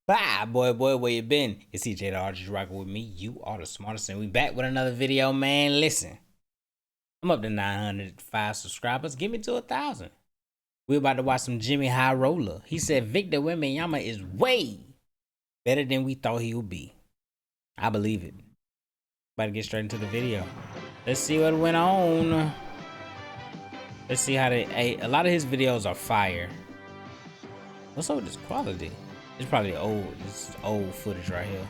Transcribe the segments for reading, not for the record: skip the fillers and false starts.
Bye, boy, where you been? It's TeeJay the Artist rocking with me. You are the smartest, and we back with another video, man. Listen, I'm up to 905 subscribers. Give me to 1,000. We about to watch some Jimmy High Roller. He said Victor Wembanyama is way better than we thought he would be. I believe it. About to get straight into the video. Let's see what went on. Let's see how a lot of his videos are fire. What's up with this quality? It's probably old. This is old footage right here.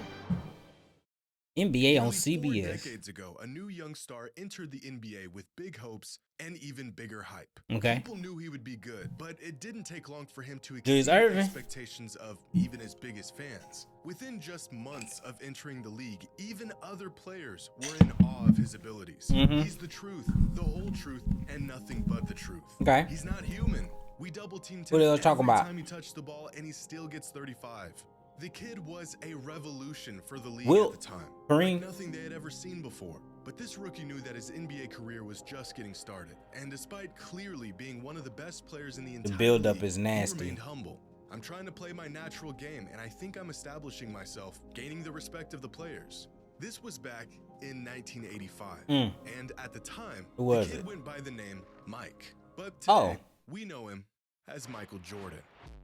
NBA on CBS. 4 decades ago, a new young star entered the NBA with big hopes and even bigger hype. Okay. People knew he would be good, but it didn't take long for him to Julius exceed Erving. expectations of even his biggest fans. Within just months of entering the league, even other players were in awe of his abilities. He's the truth, the whole truth, and nothing but the truth. Okay. He's not human. We double-teamed What him are they talking every about? time he touched the ball, and he still gets 35. The kid was a revolution for the league Will at the time. Kareem. Like nothing they had ever seen before. But this rookie knew that his NBA career was just getting started. And despite clearly being one of the best players in the entire build-up league, is nasty. he remained humble. I'm trying to play my natural game, and I think I'm establishing myself, gaining the respect of the players. This was back in 1985. And at the time, the kid went by the name Mike. But today, we know him as Michael Jordan.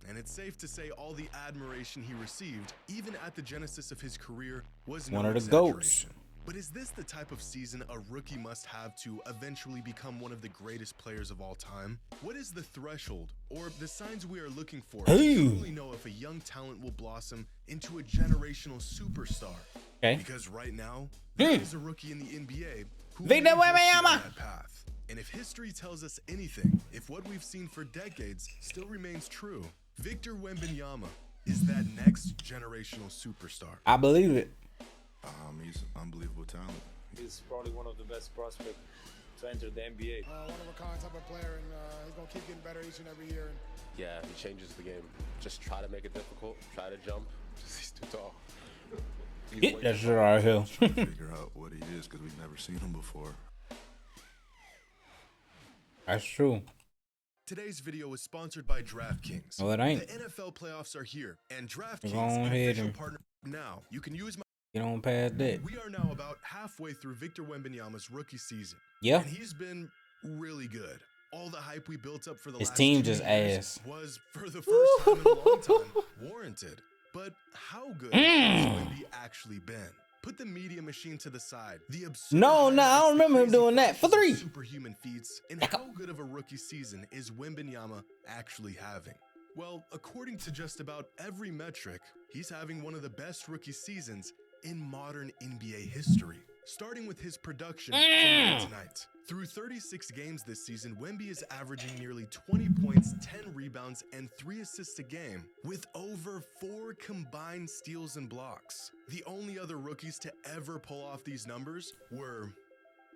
And it's safe to say all the admiration he received, even at the genesis of his career, was no One of the exaggeration. GOATs. But is this the type of season a rookie must have to eventually become one of the greatest players of all time? What is the threshold, or the signs we are looking for to truly know if a young talent will blossom into a generational superstar? Okay. Because right now, there is a rookie in the NBA who Victor may just be on Wembanyama. that path. And if history tells us anything, if what we've seen for decades still remains true, Victor Wembanyama is that next generational superstar. I believe it. He's an unbelievable talent. He's probably one of the best prospects to enter the NBA. One of a kind type of player, and he's gonna keep getting better each and every year. Yeah, he changes the game. Just try to make it difficult. Try to jump. He's too tall. Get that shit right here. Figure out what he is because we've never seen him before. That's true. Today's video is sponsored by DraftKings. No, it ain't. The NFL playoffs are here, and Go DraftKings on is ahead official and partner. Now, you can use my. get on past that. We are now about halfway through Victor Wembanyama's rookie season. Yeah. And he's been really good. All the hype we built up for the His last team 2 just years ass. was, for the first time in a long time, warranted. But how good has Wemby actually been? Put the media machine to the side. The absurd No, I don't highlights, the remember him crazy doing that. For flashes of 3. superhuman feats, and how good of a rookie season is Wembanyama actually having? Well, according to just about every metric, he's having one of the best rookie seasons in modern NBA history. Starting with his production from night to night. Through 36 games this season, Wemby is averaging nearly 20 points, 10 rebounds, and 3 assists a game, with over 4 combined steals and blocks. The only other rookies to ever pull off these numbers were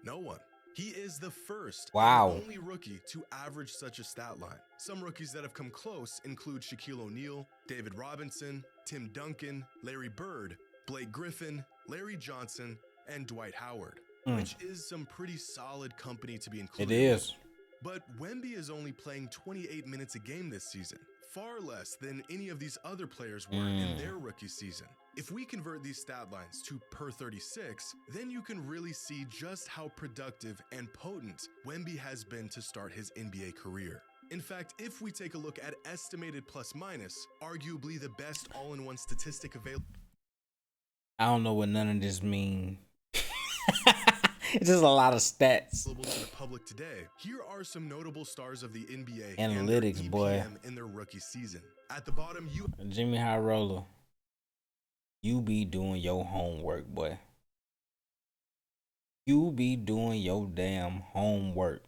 no one. He is the first Wow. and only rookie to average such a stat line. Some rookies that have come close include Shaquille O'Neal, David Robinson, Tim Duncan, Larry Bird, Blake Griffin, Larry Johnson, and Dwight Howard, which is some pretty solid company to be included. It is. But Wemby is only playing 28 minutes a game this season, far less than any of these other players were in their rookie season. If we convert these stat lines to per 36, then you can really see just how productive and potent Wemby has been to start his NBA career. In fact, if we take a look at estimated plus minus, arguably the best all-in-one statistic available I don't know what none of this mean. It's just a lot of stats. to the public today, here are some notable stars of the NBA Analytics, and their boy. EPM in their rookie season. At the bottom, you Jimmy High Roller. You be doing your homework, boy. You be doing your damn homework.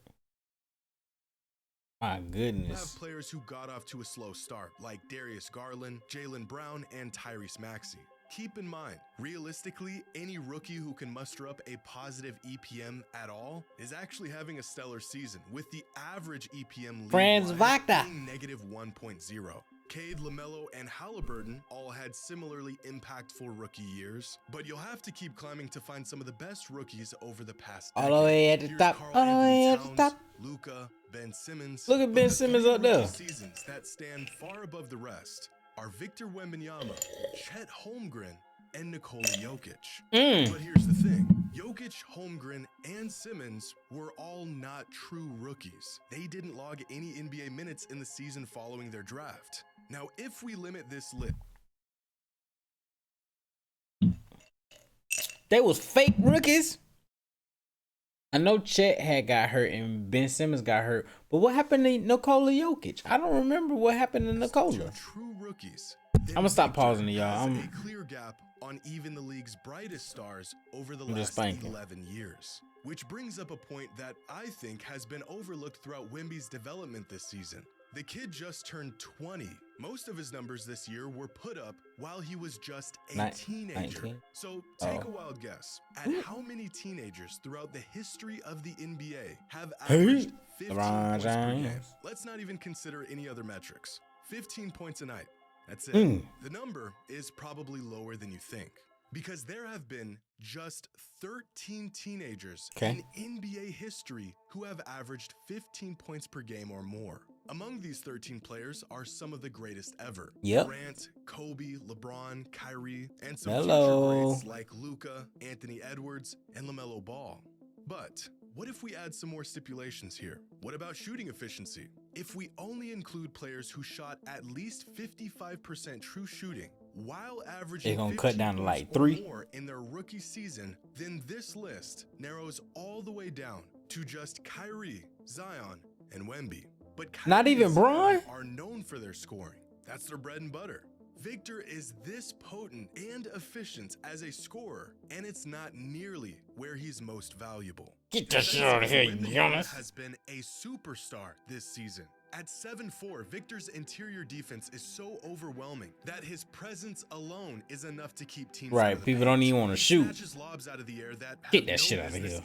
My have goodness. players who got off to a slow start, like Darius Garland, Jaylen Brown, and Tyrese Maxey. Keep in mind, realistically, any rookie who can muster up a positive EPM at all is actually having a stellar season, with the average EPM Franz league-wide Wagner. being negative 1.0. Cade, LaMelo, and Halliburton all had similarly impactful rookie years, but you'll have to keep climbing to find some of the best rookies over the past All the way at the Here's top, Karl all the way Anthony at the Towns, top. Luka, Ben Simmons. Look at But Ben the Simmons three up there. rookie seasons that stand far above the rest are Victor Wembanyama, Chet Holmgren, and Nikola Jokic. Mm. But here's the thing. Jokic, Holmgren, and Simmons were all not true rookies. They didn't log any NBA minutes in the season following their draft. Now, if we limit this list, They was fake rookies. I know Chet had got hurt and Ben Simmons got hurt, but what happened to Nikola Jokic? I don't remember what happened to Nikola. true rookies. I'm gonna stop pausing it, y'all. Has a clear gap on even the league's brightest stars over the last 11 years. Which brings up a point that I think has been overlooked throughout Wemby's development this season. The kid just turned 20. Most of his numbers this year were put up while he was just a teenager. 19? So take a wild guess at how many teenagers throughout the history of the NBA have averaged 15 points per game. Let's not even consider any other metrics. 15 points a night. That's it. The number is probably lower than you think, because there have been just 13 teenagers in NBA history who have averaged 15 points per game or more. Among these 13 players are some of the greatest ever. Durant, Kobe, LeBron, Kyrie, and some future greats like Luka, Anthony Edwards, and LaMelo Ball. But what if we add some more stipulations here? What about shooting efficiency? If we only include players who shot at least 55% true shooting, while averaging 15 points or more in their rookie season, then this list narrows all the way down to just Kyrie, Zion, and Wemby. But Kyrie not even and Bron Zion are known for their scoring. That's their bread and butter. Victor is this potent and efficient as a scorer, and it's not nearly where he's most valuable. Get that shit out of here, Jonas has been a superstar this season. At 7'4", Victor's interior defense is so overwhelming that his presence alone is enough to keep teams out of the people paint. don't even want to shoot. Snatches lobs out of the air that Get that shit out of here.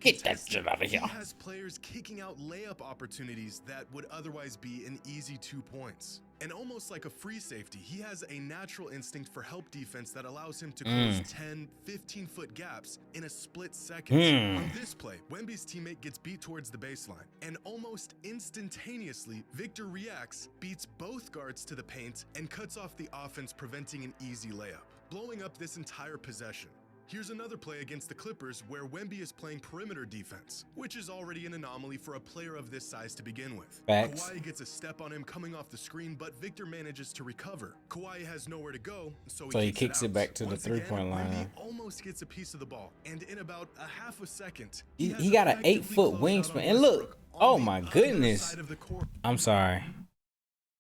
Get that shit out of here. He has players kicking out layup opportunities that would otherwise be an easy 2 points. And almost like a free safety, he has a natural instinct for help defense that allows him to close 10, 15-foot gaps in a split second. On this play, Wemby's teammate gets beat towards the baseline, and almost instantaneously, Victor reacts, beats both guards to the paint, and cuts off the offense, preventing an easy layup, blowing up this entire possession. Here's another play against the Clippers where Wemby is playing perimeter defense, which is already an anomaly for a player of this size to begin with. Kawhi gets a step on him coming off the screen, but Victor manages to recover. Kawhi has nowhere to go, so he kicks it back to the three-point line. Wemby almost gets a piece of the ball, and in about a half a second, he got an 8-foot wingspan. And look, oh my goodness. I'm sorry.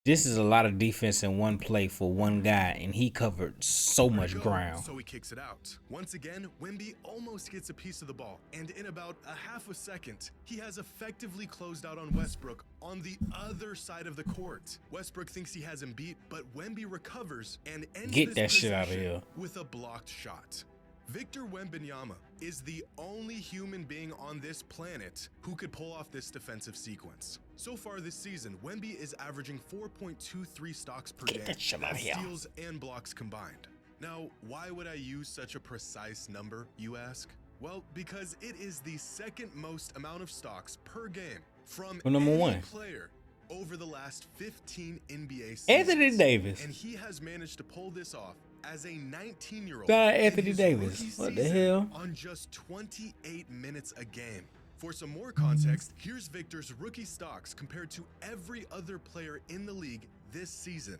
This is a lot of defense in one play for one guy, and he covered so much ground. So he kicks it out. Once again, Wemby almost gets a piece of the ball, and in about a half a second, he has effectively closed out on Westbrook on the other side of the court. Westbrook thinks he has him beat, but Wemby recovers and ends this shit out of here with a blocked shot. Victor Wembanyama is the only human being on this planet who could pull off this defensive sequence. So far this season, Wemby is averaging 4.23 stocks per game, steals and blocks combined. Now, why would I use such a precise number, you ask? Well, because it is the second most amount of stocks per game from any player over the last 15 NBA seasons. Anthony Davis. And he has managed to pull this off as a 19-year-old. Anthony Davis. What the hell? On just 28 minutes a game. For some more context, here's Victor's rookie stocks compared to every other player in the league this season.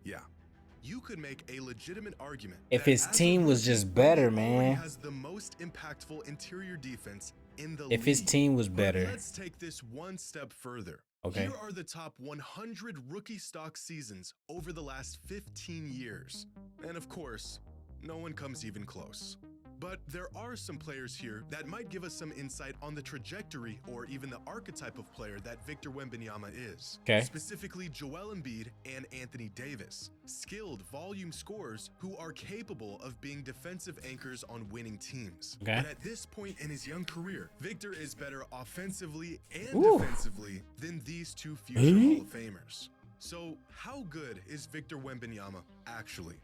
Yeah, you could make a legitimate argument if his team was just better, man. Has the most impactful interior defense in the league. If his team was better. Let's take this one step further. Okay. Here are the top 100 rookie stock seasons over the last 15 years. And of course, no one comes even close. But there are some players here that might give us some insight on the trajectory or even the archetype of player that Victor Wembanyama is. Specifically Joel Embiid and Anthony Davis. Skilled volume scorers who are capable of being defensive anchors on winning teams. But at this point in his young career, Victor is better offensively and defensively than these two future Hall of Famers. So how good is Victor Wembanyama actually?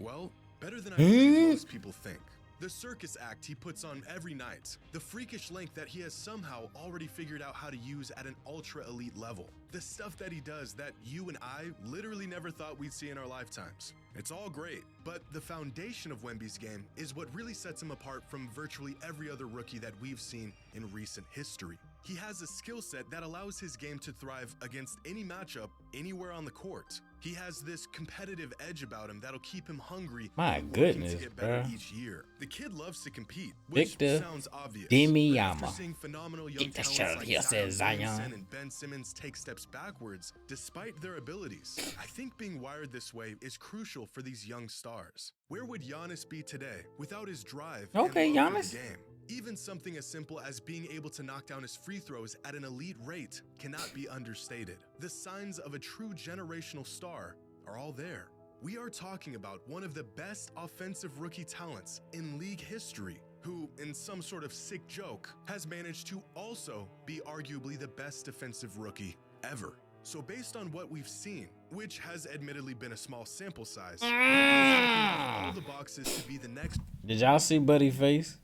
Well, better than I believe most people think. the circus act he puts on every night, the freakish length that he has somehow already figured out how to use at an ultra elite level, the stuff that he does that you and I literally never thought we'd see in our lifetimes. It's all great, but the foundation of Wemby's game is what really sets him apart from virtually every other rookie that we've seen in recent history. He has a skill set that allows his game to thrive against any matchup anywhere on the court. He has this competitive edge about him that'll keep him hungry and working to get better each year. The kid loves to compete, which sounds obvious. But after seeing phenomenal young talents like Zion and Ben Simmons take steps backwards despite their abilities, I think being wired this way is crucial for these young stars. Where would Giannis be today without his drive and love for the game? Even something as simple as being able to knock down his free throws at an elite rate cannot be understated. The signs of a true generational star are all there. We are talking about one of the best offensive rookie talents in league history, who, in some sort of sick joke, has managed to also be arguably the best defensive rookie ever. So based on what we've seen, which has admittedly been a small sample size, all the boxes to be the next. Did y'all see Buddy face?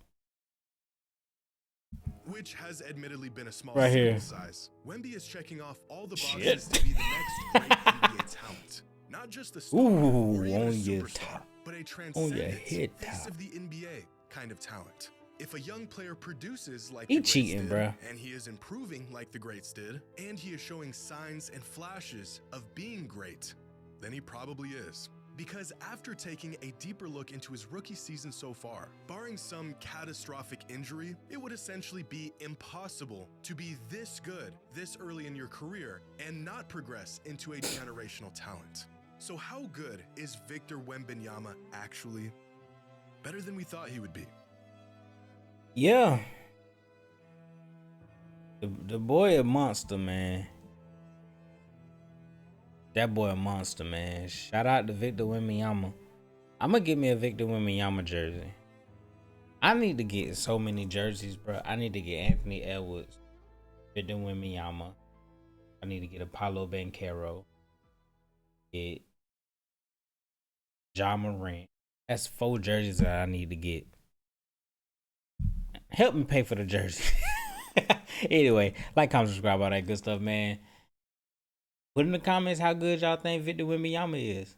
Which has admittedly been a small sample size. Wemby is checking off all the boxes to be the next great NBA talent. Not just a star or even a superstar, but a transcendent face of the NBA kind of talent. If a young player produces like the greats did, and he is improving like the greats did, and he is showing signs and flashes of being great, then he probably is. Because after taking a deeper look into his rookie season so far, barring some catastrophic injury, it would essentially be impossible to be this good this early in your career and not progress into a generational talent. So how good is Victor Wembanyama actually? Better than we thought he would be. Yeah. The boy a monster, man. That boy a monster, man. Shout out to Victor Wembanyama. I'm gonna get me a Victor Wembanyama jersey. I need to get so many jerseys, bro. I need to get Anthony Edwards, Victor Wembanyama. I need to get Apollo Banchero. Get Ja Morant. That's 4 jerseys that I need to get. Help me pay for the jersey. Anyway, like, comment, subscribe, all that good stuff, man. Put in the comments how good y'all think Victor Wembanyama is.